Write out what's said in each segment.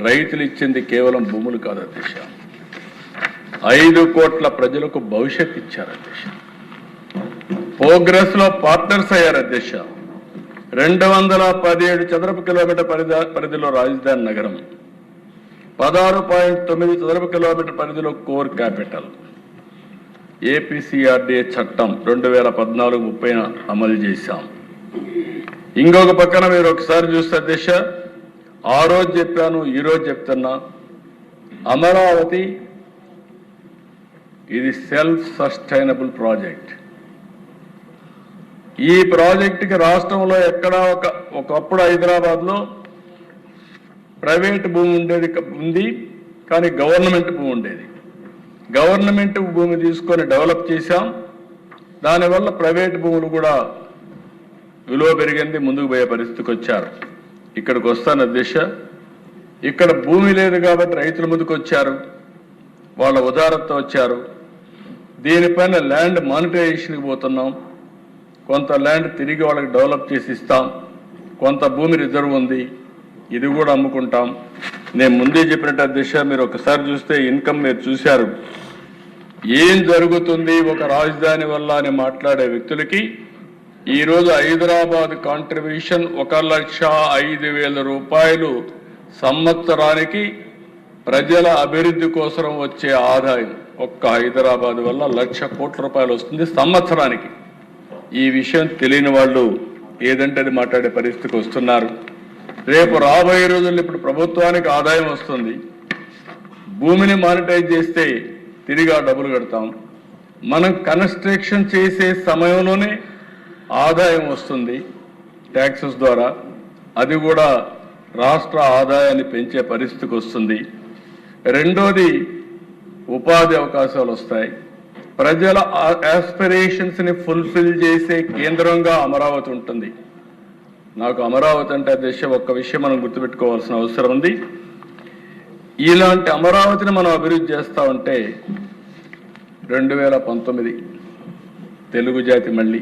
రైతులు ఇచ్చింది కేవలం భూములు కాదు అధ్యక్ష, 5 కోట్ల ప్రజలకు భవిష్యత్తు ఇచ్చారు అధ్యక్ష. ప్రోగ్రెస్ లో పార్ట్నర్స్ అయ్యారు అధ్యక్ష. 217 చదరపు కిలోమీటర్ పరిధిలో రాజధాని నగరం, 16.9 చదరపు కిలోమీటర్ పరిధిలో కోర్ క్యాపిటల్. ఏపీసీఆర్డీఏ చట్టం 2014-30 అమలు చేశాం. ఇంకొక పక్కన మీరు ఒకసారి చూస్తే అధ్యక్ష, ఆ రోజు చెప్పాను, ఈరోజు చెప్తున్నా, అమరావతి ఇది సెల్ఫ్ సస్టైనబుల్ ప్రాజెక్ట్. ఈ ప్రాజెక్టుకి రాష్ట్రంలో ఎక్కడా ఒకప్పుడు హైదరాబాద్లో ప్రైవేట్ భూమి ఉంది, కానీ గవర్నమెంట్ భూమి ఉండేది. గవర్నమెంట్ భూమి తీసుకొని డెవలప్ చేశాం. దానివల్ల ప్రైవేట్ భూములు కూడా విలువ పెరిగింది, ముందుకు పోయే పరిస్థితికి వచ్చారు. ఇక్కడికి వస్తాను అధ్యక్ష, ఇక్కడ భూమి లేదు కాబట్టి రైతుల ముందుకు వచ్చారు, వాళ్ళ ఉదారతతో వచ్చారు. దీనిపైన ల్యాండ్ మానిటైజేషన్కి పోతున్నాం. కొంత ల్యాండ్ తిరిగి వాళ్ళకి డెవలప్ చేసి ఇస్తాం, కొంత భూమి రిజర్వ్ ఉంది, ఇది కూడా అమ్ముకుంటాం. నేను ముందే చెప్పినట్టు అధ్యక్ష, మీరు ఒకసారి చూస్తే ఇన్కమ్ మీరు చూశారు. ఏం జరుగుతుంది ఒక రాజధాని వల్ల అని మాట్లాడే వ్యక్తులకి ఈరోజు హైదరాబాద్ కాంట్రిబ్యూషన్ 1,05,000 రూపాయలు సంవత్సరానికి ప్రజల అభివృద్ధి కోసం వచ్చే ఆదాయం ఒక్క హైదరాబాద్ వల్ల 1,00,000 కోట్ల రూపాయలు వస్తుంది సంవత్సరానికి. ఈ విషయం తెలియని వాళ్ళు ఏదంటే అది మాట్లాడే పరిస్థితికి వస్తున్నారు. రేపు రాబోయే రోజుల్లో ఇప్పుడు ప్రభుత్వానికి ఆదాయం వస్తుంది, భూమిని మానిటైజ్ చేస్తే తిరిగి ఆ డబ్బులు కడతాం. మనం కన్స్ట్రక్షన్ చేసే సమయంలోనే ఆదాయం వస్తుంది ట్యాక్సెస్ ద్వారా, అది కూడా రాష్ట్ర ఆదాయాన్ని పెంచే పరిస్థితికి వస్తుంది. రెండోది ఉపాధి అవకాశాలు వస్తాయి. ప్రజల ఆస్పిరేషన్స్ని ఫుల్ఫిల్ చేసే కేంద్రంగా అమరావతి ఉంటుంది. నాకు అమరావతి అంటే అధ్యక్ష ఒక్క విషయం మనం గుర్తుపెట్టుకోవాల్సిన అవసరం ఉంది. ఇలాంటి అమరావతిని మనం అభివృద్ధి చేస్తా ఉంటే 2019 తెలుగు జాతి మళ్ళీ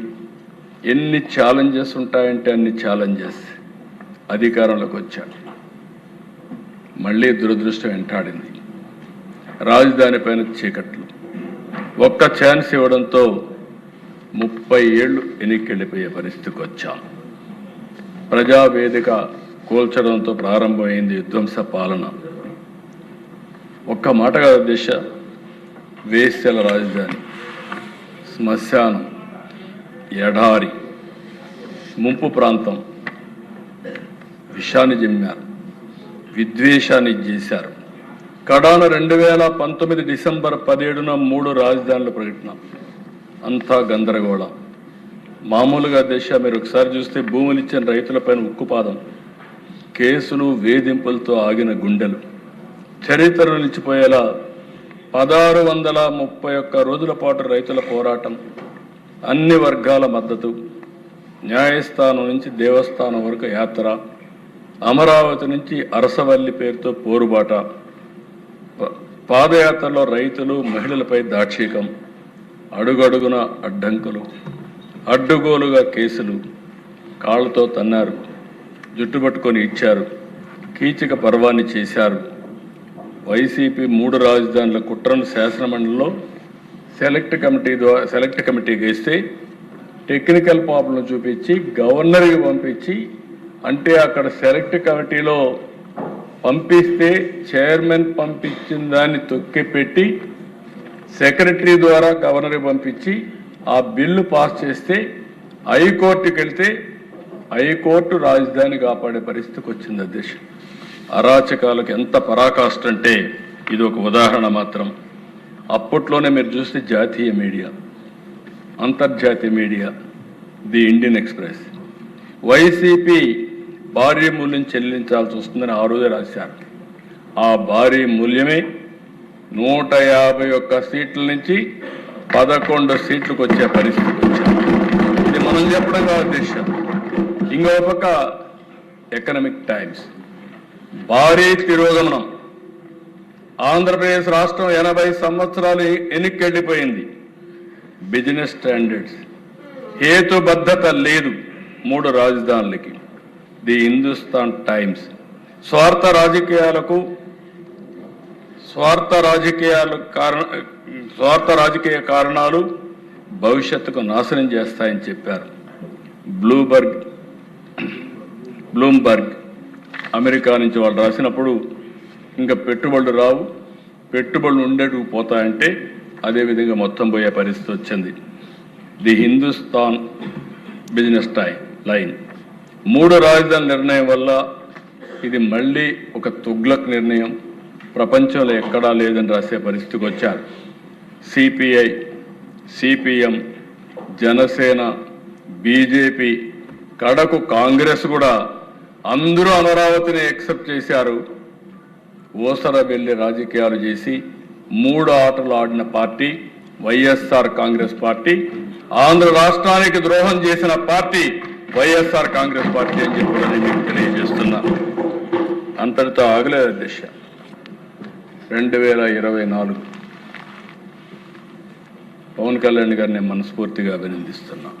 ఎన్ని ఛాలెంజెస్ ఉంటాయంటే అన్ని ఛాలెంజెస్ అధికారంలోకి వచ్చాడు. మళ్ళీ దురదృష్టం వెంటాడింది. రాజధాని పైన చీకట్లు, ఒక్క ఛాన్స్ ఇవ్వడంతో 30 ఏళ్ళు వెనక్కి పరిస్థితికి వచ్చాం. ప్రజావేదిక కూల్చడంతో ప్రారంభమైంది విధ్వంస పాలన. ఒక్క మాట కాదు అధ్యక్ష, వేశ్యల రాజధాని, శ్మశానం, ఎడారి, ముంపు ప్రాంతం, విషాన్ని జమ్మారు, విద్వేషాన్ని చేశారు. కడాన 2019 డిసెంబర్ 17న 3 రాజధానుల ప్రకటన. అంతా గందరగోళం. మామూలుగా దేశ మీరు ఒకసారి చూస్తే భూములు ఇచ్చిన రైతులపైన ఉక్కుపాదం, కేసులు, వేధింపులతో ఆగిన గుండెలు, చరిత్రలు నిలిచిపోయేలా 1631 రోజుల పాటు రైతుల పోరాటం, అన్ని వర్గాల మద్దతు, న్యాయస్థానం నుంచి దేవస్థానం వరకు యాత్ర, అమరావతి నుంచి అరసవల్లి పేరుతో పోరుబాట, పాదయాత్రలో రైతులు, మహిళలపై దాక్షికం, అడుగడుగున అడ్డంకులు, అడ్డుగోలుగా కేసులు, కాళ్ళతో తన్నారు, జుట్టుపట్టుకొని ఇచ్చారు, కీచక పర్వాన్ని చేశారు. వైసీపీ 3 రాజధానుల కుట్రను శాసనమండలిలో సెలెక్ట్ కమిటీకి వేస్తే టెక్నికల్ ప్రాబ్లం చూపించి గవర్నర్కి పంపించి, అంటే అక్కడ సెలెక్ట్ కమిటీలో పంపిస్తే చైర్మన్ పంపించిన దాన్ని తొక్కిపెట్టి సెక్రటరీ ద్వారా గవర్నర్కి పంపించి ఆ బిల్లు పాస్ చేస్తే హైకోర్టుకి వెళ్తే హైకోర్టు రాజధాని కాపాడే పరిస్థితికి వచ్చింది అధ్యక్ష. అరాచకాలకు ఎంత పరాకాష్ట అంటే ఇది ఒక ఉదాహరణ మాత్రం. అప్పట్లోనే మీరు చూస్తే జాతీయ మీడియా, అంతర్జాతీయ media, the Indian express YCP భారీ మూల్యం చెల్లించాల్సి వస్తుందని ఆ రోజే రాశారు. ఆ భారీ మూల్యమే 151 సీట్ల నుంచి 11 సీట్లకు వచ్చే పరిస్థితి వచ్చింది. ఇది మనం చెప్పడం కాదు దేశ. ఇంకో పక్క ఎకనామిక్ టైమ్స్ భారీ తిరోగమనం. ఆంధ్రప్రదేశ్ రాష్ట్రం 80 సంవత్సరాలు వెనక్కెళ్ళిపోయింది. బిజినెస్ స్టాండర్డ్స్, హేతుబద్ధత లేదు 3 రాజధానులకి. ది హిందుస్థాన్ టైమ్స్ స్వార్థ రాజకీయ కారణాలు భవిష్యత్తుకు నాశనం చేస్తాయని చెప్పారు. బ్లూంబర్గ్ అమెరికా నుంచి వాళ్ళు రాసినప్పుడు ఇంకా పెట్టుబడులు రావు, పెట్టుబడులు ఉండేటివి పోతాయంటే అదేవిధంగా మొత్తం పోయే పరిస్థితి వచ్చింది. ది హిందుస్థాన్ బిజినెస్ లైన్ 3 రాజధానుల నిర్ణయం వల్ల ఇది మళ్ళీ ఒక తుగ్లక్ నిర్ణయం, ప్రపంచంలో ఎక్కడా లేదని రాసే పరిస్థితికి వచ్చారు. సిపిఐ, సిపిఎం, జనసేన, బీజేపీ, కడకు కాంగ్రెస్ కూడా అందరూ అమరావతిని యాక్సెప్ట్ చేశారు. ఓసర వెళ్ళి రాజకీయాలు చేసి 3 ఆటలు ఆడిన పార్టీ వైఎస్ఆర్ కాంగ్రెస్ పార్టీ. ఆంధ్ర రాష్ట్రానికి ద్రోహం చేసిన పార్టీ వైఎస్ఆర్ కాంగ్రెస్ పార్టీ అని చెప్పి నేను మీకు తెలియజేస్తున్నా. అంతటితో ఆగలేదు అధ్యక్ష. 2024 పవన్ కళ్యాణ్ గారిని మనస్ఫూర్తిగా అభినందిస్తున్నా.